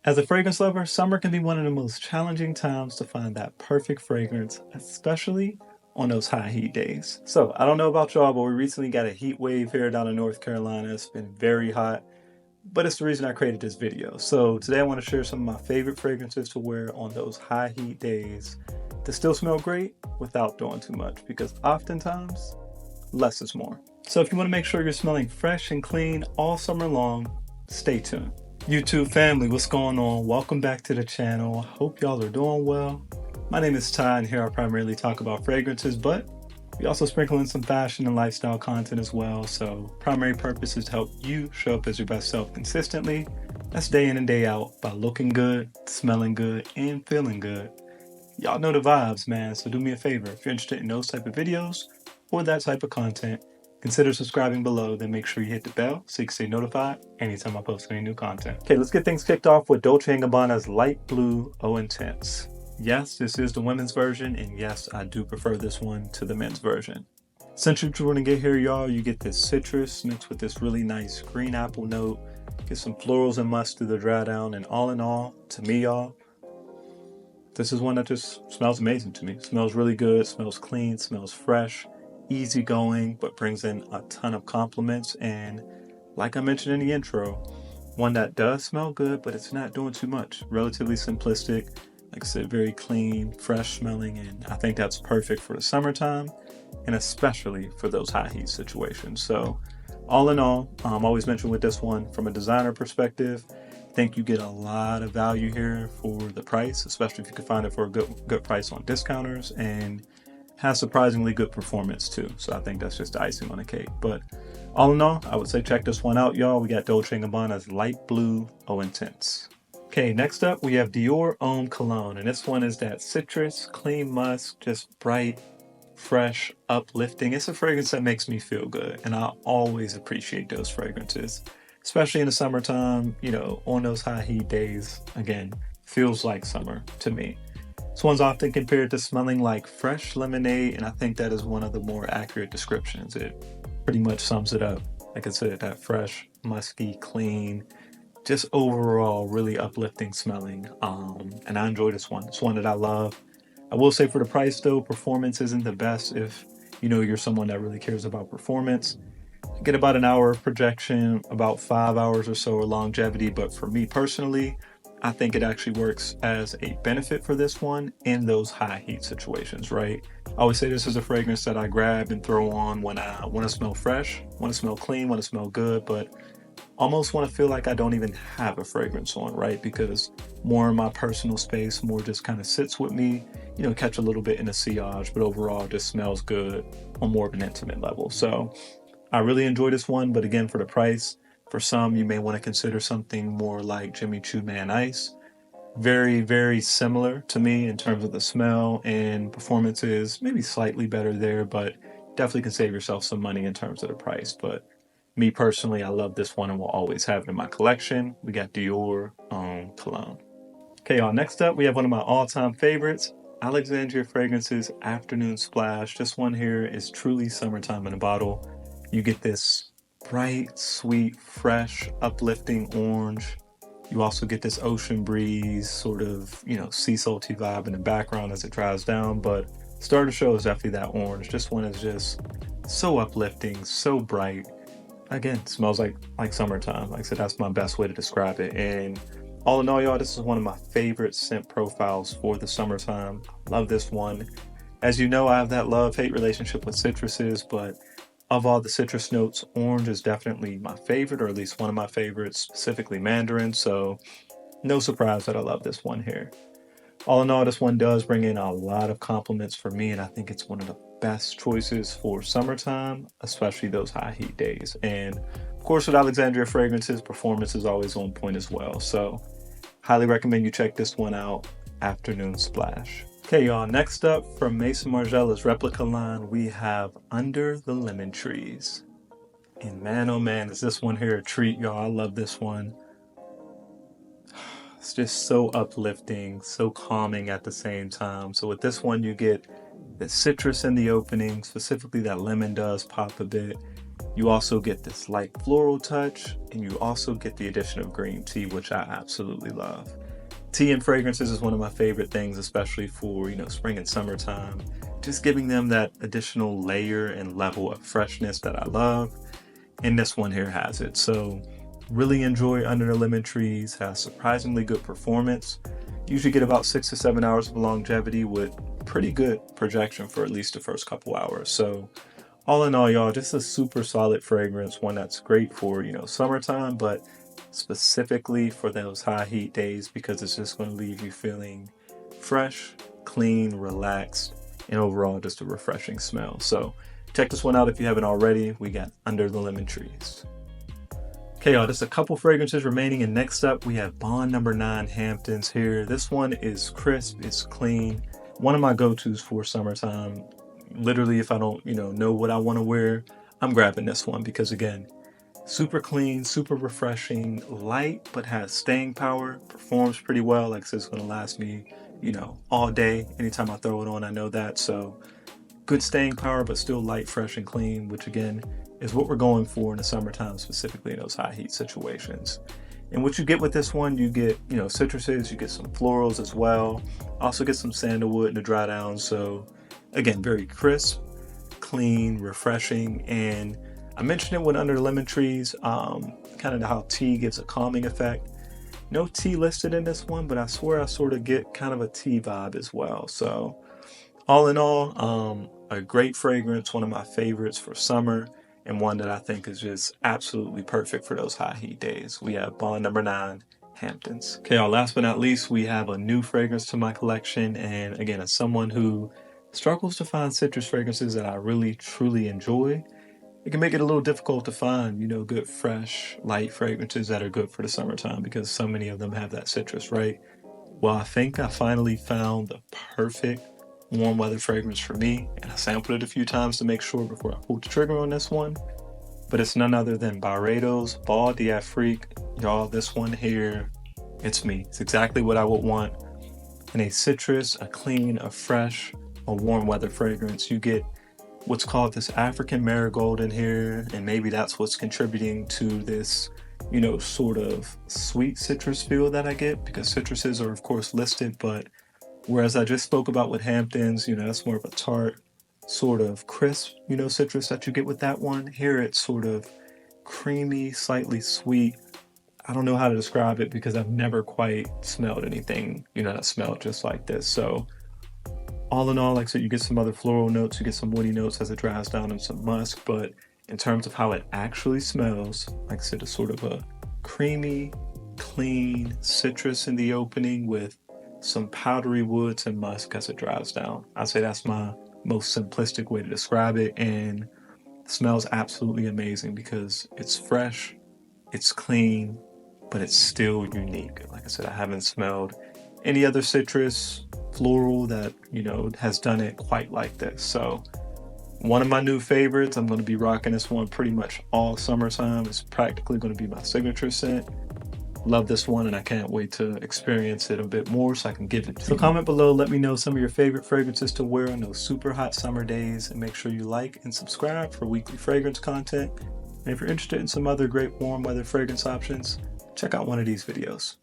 As a fragrance lover, summer can be one of the most challenging times to find that perfect fragrance, especially on those high heat days. So, I don't know about y'all, but we recently got a heat wave here down in North Carolina. It's been very hot, but it's the reason I created this video. So, today I want to share some of my favorite fragrances to wear on those high heat days to still smell great without doing too much, because oftentimes less is more. So, if you want to make sure you're smelling fresh and clean all summer long, stay tuned. YouTube family, what's going on? Welcome back to the channel. Hope y'all are doing well. My name is Ty, and here I primarily talk about fragrances, but we also sprinkle in some fashion and lifestyle content as well. So primary purpose is to help you show up as your best self consistently. That's day in and day out by looking good, smelling good, and feeling good. Y'all know the vibes, man. So do me a favor. If you're interested in those type of videos or that type of content, consider subscribing below, then make sure you hit the bell so you can stay notified anytime I post any new content. Okay, let's get things kicked off with Dolce & Gabbana's Light Blue Eau Intense. Yes, this is the women's version, and yes, I do prefer this one to the men's version. Essentially what you're going to get here, y'all, you get this citrus mixed with this really nice green apple note, get some florals and musk through the dry down, and all in all, to me, y'all, this is one that just smells amazing to me. It smells really good, smells clean, smells fresh, easygoing, but brings in a ton of compliments. And like I mentioned in the intro, one that does smell good, but it's not doing too much. Relatively simplistic, like I said, very clean, fresh smelling, and I think that's perfect for the summertime and especially for those high heat situations. So all in all, always mention with this one, from a designer perspective, I think you get a lot of value here for the price, especially if you can find it for a good price on discounters, and has surprisingly good performance too. So I think that's just the icing on the cake. But all in all, I would say check this one out, y'all. We got Dolce & Gabbana's Light Blue Eau Intense. Okay, next up we have Dior Homme Cologne, and this one is that citrus, clean musk, just bright, fresh, uplifting. It's a fragrance that makes me feel good, and I always appreciate those fragrances, especially in the summertime, you know, on those high heat days. Again, feels like summer to me. This one's often compared to smelling like fresh lemonade, and I think that is one of the more accurate descriptions. It pretty much sums it up. Like I said, that fresh, musky, clean, just overall really uplifting smelling. And I enjoy this one. It's one that I love. I will say for the price though, performance isn't the best if you know you're someone that really cares about performance. I get about an hour of projection, about 5 hours or so of longevity, but for me personally, I think it actually works as a benefit for this one in those high heat situations, right? I always say this is a fragrance that I grab and throw on when I want to smell fresh, want to smell clean, want to smell good, but almost want to feel like I don't even have a fragrance on, right? Because more in my personal space, more just kind of sits with me, you know, catch a little bit in the sillage, but overall just smells good on more of an intimate level. So I really enjoy this one, but again, for the price, for some, you may want to consider something more like Jimmy Choo Man Ice. Very, very similar to me in terms of the smell, and performance is maybe slightly better there, but definitely can save yourself some money in terms of the price. But me personally, I love this one and will always have it in my collection. We got Dior Cologne. Okay, y'all, next up, we have one of my all-time favorites, Alexandria Fragrances Afternoon Splash. This one here is truly summertime in a bottle. You get this bright, sweet, fresh, uplifting orange. You also get this ocean breeze, sort of, you know, sea salty vibe in the background as it dries down. But star of the show is definitely that orange. This one is just so uplifting, so bright. Again, smells like summertime. Like I said, that's my best way to describe it. And all in all, y'all, this is one of my favorite scent profiles for the summertime. Love this one. As you know, I have that love-hate relationship with citruses, but of all the citrus notes, orange is definitely my favorite, or at least one of my favorites, specifically mandarin. So no surprise that I love this one here. All in all, this one does bring in a lot of compliments for me, and I think it's one of the best choices for summertime, especially those high heat days. And of course, with Alexandria Fragrances, performance is always on point as well. So highly recommend you check this one out, Afternoon Splash. Okay, y'all, next up from Maison Margiela's Replica line, we have Under the Lemon Trees. And man, oh man, is this one here a treat, y'all. I love this one. It's just so uplifting, so calming at the same time. So with this one, you get the citrus in the opening, specifically that lemon does pop a bit. You also get this light floral touch, and you also get the addition of green tea, which I absolutely love. Tea and fragrances is one of my favorite things, especially for, spring and summertime. Just giving them that additional layer and level of freshness that I love. And this one here has it. So really enjoy Under the Lemon Trees, has surprisingly good performance. Usually get about 6 to 7 hours of longevity with pretty good projection for at least the first couple hours. So all in all, y'all, just a super solid fragrance, one that's great for, summertime, but specifically for those high heat days, because it's just going to leave you feeling fresh, clean, relaxed, and overall just a refreshing smell. So check this one out if you haven't already. We got Under the Lemon Trees. Okay, y'all, just a couple fragrances remaining, and next up we have Bond number 9 Hamptons here. This one is crisp, it's clean, one of my go-tos for summertime. Literally, if I don't, know what I want to wear, I'm grabbing this one because, again, super clean, super refreshing, light, but has staying power, performs pretty well. Like I said, it's going to last me, all day. Anytime I throw it on, I know that. So good staying power, but still light, fresh, and clean, which, again, is what we're going for in the summertime, specifically in those high heat situations. And what you get with this one, you get, citruses, you get some florals as well. Also get some sandalwood in the dry down. So again, very crisp, clean, refreshing, and I mentioned it with Under the Lemon Trees, kind of how tea gives a calming effect. No tea listed in this one, but I swear I sort of get kind of a tea vibe as well. So all in all, a great fragrance, one of my favorites for summer, and one that I think is just absolutely perfect for those high heat days. We have Bond number 9 Hamptons. Okay, last but not least, we have a new fragrance to my collection, and again, as someone who struggles to find citrus fragrances that I really truly enjoy, it can make it a little difficult to find, good fresh light fragrances that are good for the summertime because so many of them have that citrus, right? Well, I think I finally found the perfect warm weather fragrance for me, and I sampled it a few times to make sure before I pulled the trigger on this one, but it's none other than Byredo Bal D'Afrique. Y'all, this one here, it's me. It's exactly what I would want in a citrus, a clean, a fresh, a warm weather fragrance. You get what's called this African marigold in here, and maybe that's what's contributing to this, sort of sweet citrus feel that I get, because citruses are of course listed, but whereas I just spoke about with Hamptons, that's more of a tart, sort of crisp, citrus that you get with that one. Here it's sort of creamy, slightly sweet. I don't know how to describe it because I've never quite smelled anything, that smelled just like this. So all in all, like I said, you get some other floral notes, you get some woody notes as it dries down, and some musk, but in terms of how it actually smells, like I said, it's sort of a creamy, clean citrus in the opening with some powdery woods and musk as it dries down. I'd say that's my most simplistic way to describe it, and it smells absolutely amazing because it's fresh, it's clean, but it's still unique. Like I said, I haven't smelled any other citrus floral that has done it quite like this. So one of my new favorites. I'm going to be rocking this one pretty much all summertime. It's practically going to be my signature scent. Love this one, and I can't wait to experience it a bit more so I can give it to you. So comment below, let me know some of your favorite fragrances to wear on those super hot summer days, and make sure you like and subscribe for weekly fragrance content. And if you're interested in some other great warm weather fragrance options, check out one of these videos.